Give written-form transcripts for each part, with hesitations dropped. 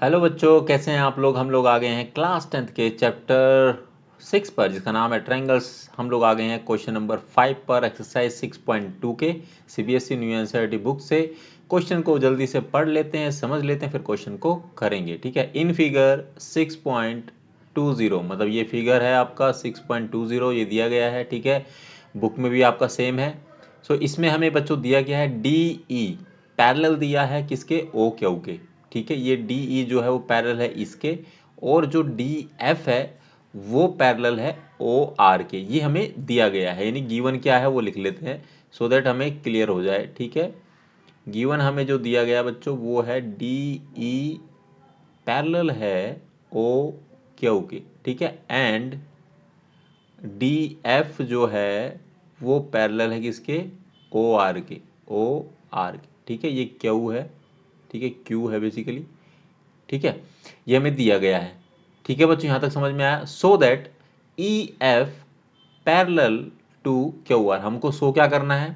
Hello बच्चों, कैसे हैं आप लोग। हम लोग आ गए हैं क्लास 10th के चैप्टर 6 पर, जिसका नाम है ट्रायंगल्स। हम लोग आ गए हैं क्वेश्चन नंबर 5 पर, एक्सरसाइज 6.2 के सीबीएसई न्यू एनसीईआरटी बुक से। क्वेश्चन को जल्दी से पढ़ लेते हैं, समझ लेते हैं, फिर क्वेश्चन को करेंगे। ठीक है। इन फिगर 6.20, मतलब ये फिगर है आपका 6.20, ये दिया गया है। ठीक है, बुक में भी आपका सेम है। सो इसमें हमें बच्चों दिया गया है डी ई, पैरेलल दिया है किसके, ओ क्यू के। ठीक है, ये डी ई जो है वो पैरेलल है इसके, और जो डी एफ है वो पैरेलल है ओ आर के। ये हमें दिया गया है, यानी गिवन क्या है वो लिख लेते हैं सो दैट हमें क्लियर हो जाए। ठीक है, गिवन हमें जो दिया गया बच्चों वो है डी ई पैरेलल है ओ क्यू के। ठीक है, एंड डी एफ जो है वो पैरेलल है किसके, ओ आर के, ओ आर के। ठीक है, ये क्यू है, ठीक है, क्यू है बेसिकली। ठीक है, ये हमें दिया गया है। ठीक है बच्चों, यहां तक समझ में आया। So that E F parallel to Q R, हमको शो क्या करना है।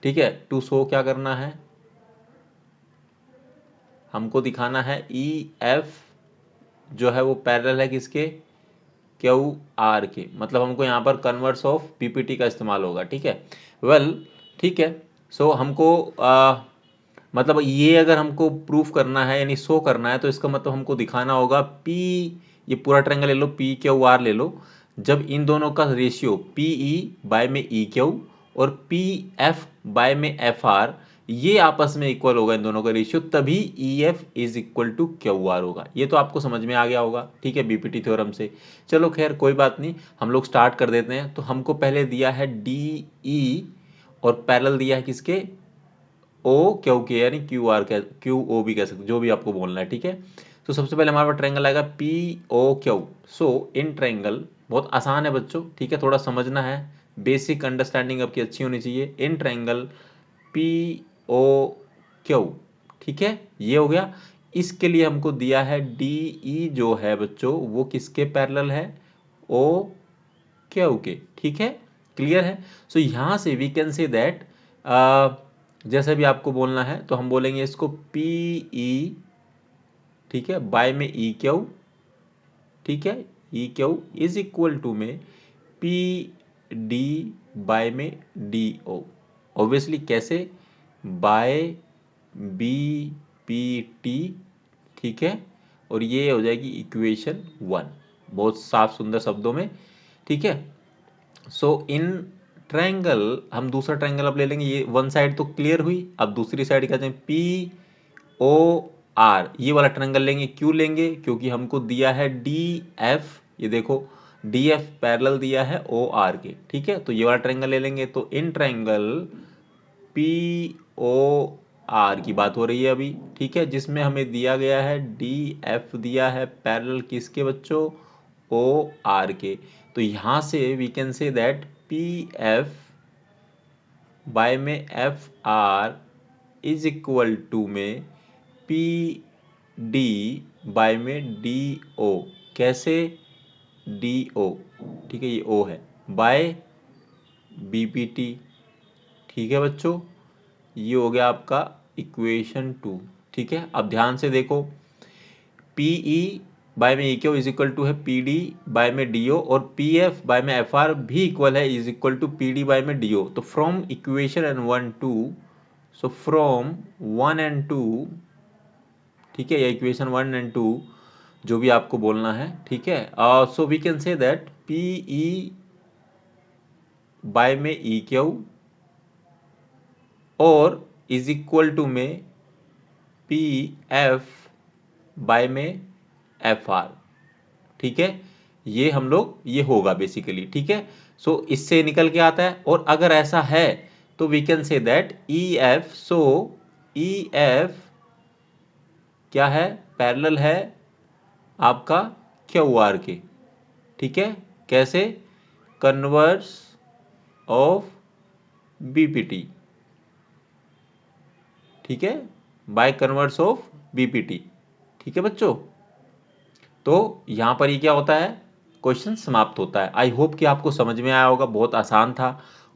ठीक है, टू शो क्या करना है, हमको दिखाना है ई एफ जो है वो पैरेलल है किसके, क्यू आर के। मतलब हमको यहाँ पर कन्वर्स ऑफ पीपीटी का इस्तेमाल होगा। ठीक है, वेल ठीक है। सो हमको मतलब ये अगर हमको प्रूफ करना है यानी शो करना है, तो इसका मतलब हमको दिखाना होगा पी, ये पूरा ट्रायंगल ले लो, पी क्यू आर ले लो। जब इन दोनों का रेशियो पी ई बाय में ई क्यू और पी एफ बाय में एफ आर, ये आपस में इक्वल होगा, इन दोनों का रेशियो, तभी E F is equal to Q R होगा। ये तो आपको समझ में आ गया होगा। ठीक है, बीपीटी थ्योरम से। चलो खैर कोई बात नहीं, हम लोग स्टार्ट कर देते हैं। तो हमको पहले दिया है डी ई और पैरेलल दिया है किसके, ओ क्यू के, यानी क्यू आर, क्यू ओ भी कह सकते, जो भी आपको बोलना है। ठीक है, तो सबसे पहले हमारे पास ट्रायंगल आएगा P O Q. So in triangle, बहुत आसान है बच्चों, ठीक है, थोड़ा समझना है, बेसिक अंडरस्टैंडिंग आपकी अच्छी होनी चाहिए। In triangle P O Q, ठीक है, ये हो गया। इसके लिए हमको दिया है डी ई जो है बच्चों वो किसके पैरेलल है, ओ क्यू के। ठीक है, क्लियर है। सो यहां से वी कैन से दैट, जैसे भी आपको बोलना है तो हम बोलेंगे इसको पी ई, ठीक है, बाय में ई क्यू। ठीक है, E Q is equal to में पी डी बाय में डी ओ। ऑब्वियसली कैसे, बाय बी पी टी। ठीक है, और ये हो जाएगी इक्वेशन 1, बहुत साफ सुंदर शब्दों में। ठीक है, सो इन ट्रायंगल, हम दूसरा ट्रायंगल अब ले लेंगे। ये वन साइड तो क्लियर हुई, अब दूसरी साइड क्या जाए, पी ओ आर, ये वाला ट्रायंगल लेंगे। क्यों लेंगे, क्योंकि हमको दिया है डी एफ, ये देखो डी एफ पैरेलल दिया है ओ आर के। ठीक है, तो ये वाला ट्रायंगल ले लेंगे। तो in triangle P O R की बात हो रही है अभी। ठीक है, जिसमें हमें दिया गया है डी एफ दिया है पैरेलल किसके बच्चों, ओ आर के। तो यहां से we can say that P F by में F R is equal to में पी डी बाय में डी ओ। कैसे, डी ओ, ठीक है, ये ओ है, बाय बी पी टी। ठीक है बच्चों, ये हो गया आपका इक्वेशन 2। ठीक है, अब ध्यान से देखो, पी ई बाय में E Q is equal to है पी डी बाय में डी ओ, और पी एफ बाय में एफ आर भी इक्वल है, is equal to P D by में डी ओ। तो from equation and 1 2, so from 1 and 2, ठीक है, या इक्वेशन 1 एंड 2 जो भी आपको बोलना है। ठीक है, so we can say that P E by में ई क्यू और इज इक्वल टू में पी एफ बाय में एफ आर। ठीक है, ये हम लोग, ये होगा बेसिकली। ठीक है, सो इससे निकल के आता है। और अगर ऐसा है तो we can say that E F, so E F क्या है, पैरेलल है आपका क्यू आर के। ठीक है, कैसे, कन्वर्स ऑफ बीपीटी। ठीक है, बाय कन्वर्स ऑफ बीपीटी। ठीक है बच्चों, तो यहां पर ये क्या होता है, क्वेश्चन समाप्त होता है। आई होप कि आपको समझ में आया होगा, बहुत आसान था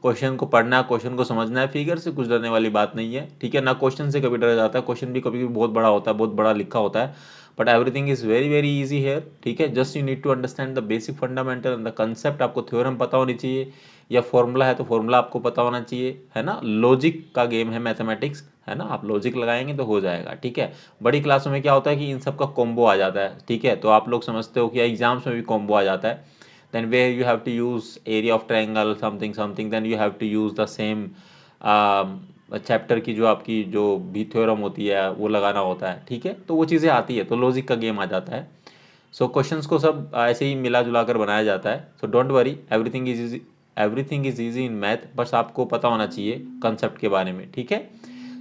क्वेश्चन को पढ़ना है, क्वेश्चन को समझना है, फिगर से कुछ डरने वाली बात नहीं है, ठीक है ना। क्वेश्चन से कभी डरा जाता है, क्वेश्चन भी कभी बहुत बड़ा होता है, बहुत बड़ा लिखा होता है, but everything is very very easy here, ठीक है। Just you need to understand the basic fundamental and the concept. आपको थ्योरम पता होनी चाहिए, या फॉर्मूला है तो फॉर्मूला आपको पता होना चाहिए, है ना। लॉजिक का गेम है मैथमेटिक्स, है ना, आप लॉजिक लगाएंगे तो हो जाएगा, ठीक है। बड़ी क्लासों में क्या होता है कि इन सब का कॉम्बो आ जाता है, ठीक है। तो आप लोग समझते हो कि एग्जाम्स में भी कॉम्बो आ जाता है, then where you have to use area of triangle something, then you have to use the same chapter की जो आपकी जो भी थ्योरम होती है वो लगाना होता है, ठीक है। तो वो चीज़ें आती है, तो लॉजिक का गेम आ जाता है। सो क्वेश्चंस को सब ऐसे ही मिला जुला कर बनाया जाता है। So don't worry, everything is easy in math, बस आपको पता होना चाहिए कंसेप्ट के बारे में, ठीक है।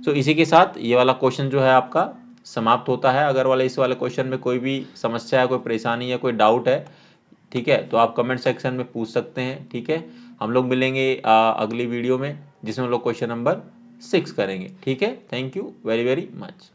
सो इसी के साथ ये वाला क्वेश्चन जो है आपका समाप्त होता है। अगर वाला इस वाले क्वेश्चन में कोई भी समस्या है, कोई परेशानी है, कोई डाउट है, ठीक है, तो आप कमेंट सेक्शन में पूछ सकते हैं, ठीक है। हम लोग मिलेंगे अगली वीडियो में, जिसमें हम लोग क्वेश्चन नंबर 6 करेंगे, ठीक है। Thank you very very much.